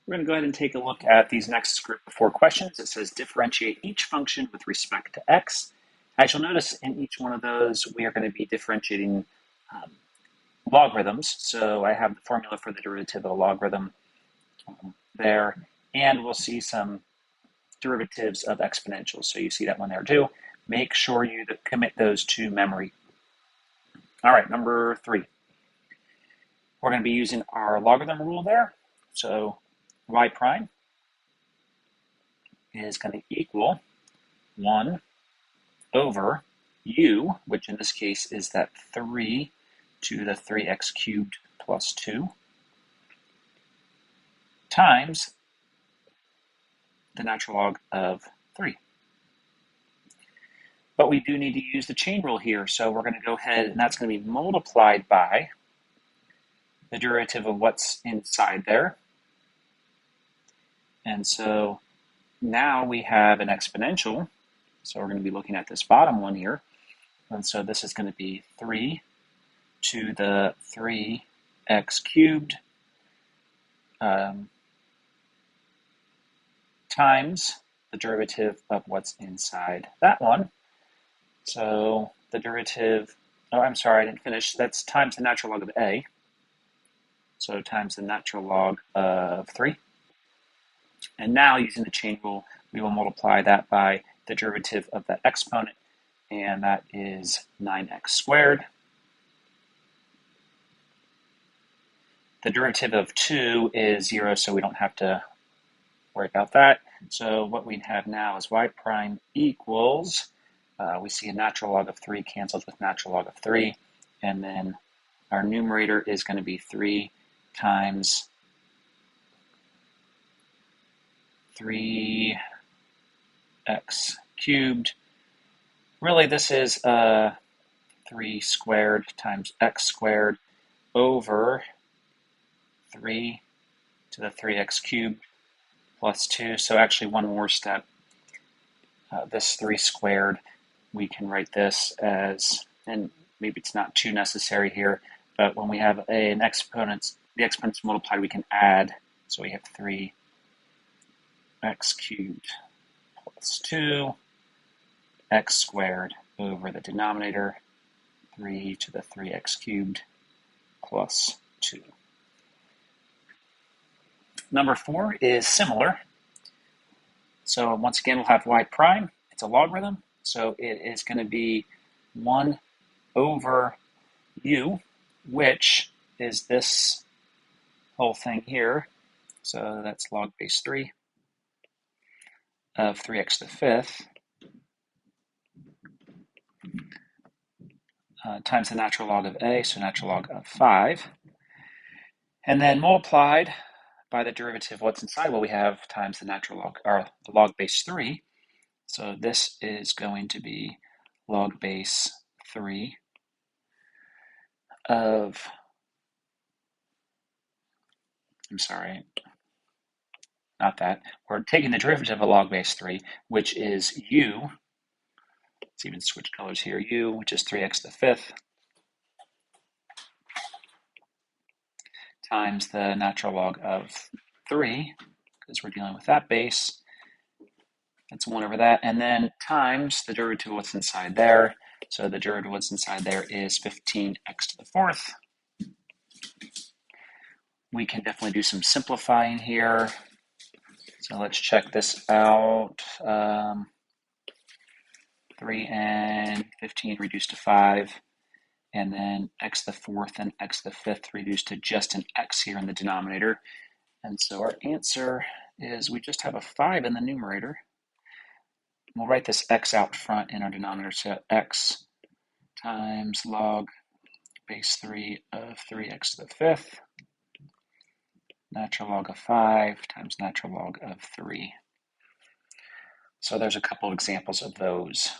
We're going to go ahead and take a look at these next group of 4 questions. It says differentiate each function with respect to x. As you'll notice in each one of those, we are going to be differentiating logarithms. So I have the formula for the derivative of a logarithm there, and we'll see some derivatives of exponentials. So you see that one there too. Make sure you commit those to memory. All right, number 3. We're going to be using our logarithm rule there. So y prime is going to equal 1 over u, which in this case is that 3 to the 3x cubed plus 2, times the natural log of 3. But we do need to use the chain rule here, so we're going to go ahead and that's going to be multiplied by the derivative of what's inside there. And so now we have an exponential, so we're going to be looking at this bottom one here. And so this is going to be 3 to the 3x cubed times the derivative of what's inside that one. So the derivative, oh, I'm sorry, I didn't finish. That's times the natural log of a. So times the natural log of 3. And now using the chain rule, we will multiply that by the derivative of that exponent, and that is 9x squared. The derivative of 2 is 0, so we don't have to worry about that. So what we have now is y prime equals, we see a natural log of 3 cancels with natural log of 3, and then our numerator is going to be 3 times 3x cubed. Really, this is 3 squared times x squared over 3 to the 3x cubed plus 2. So actually one more step. This 3 squared, we can write this as, and maybe it's not too necessary here, but when we have an exponent, the exponents multiplied, we can add. So we have 3x cubed plus 2, x squared over the denominator, 3 to the 3x cubed plus 2. Number 4 is similar. So once again, we'll have y prime. It's a logarithm, so it is going to be 1 over u, which is this whole thing here. So that's log base 3 of 3x to the 5th times the natural log of a, so natural log of 5. And then multiplied by the derivative of what's inside, well, we have times the natural log, or the log base 3. So this is going to be log base 3 of, I'm sorry, not that. We're taking the derivative of log base 3, which is u. Let's even switch colors here. U, which is 3x to the 5th, times the natural log of 3, because we're dealing with that base. That's 1 over that. And then times the derivative of what's inside there. So the derivative of what's inside there is 15x to the 4th. We can definitely do some simplifying here. So let's check this out. 3 and 15 reduced to 5. And then x to the 4th and x to the 5th reduced to just an x here in the denominator. And so our answer is we just have a 5 in the numerator. We'll write this x out front in our denominator, so x times log base 3 of 3x to the 5th, natural log of 5 times natural log of 3. So there's a couple of examples of those.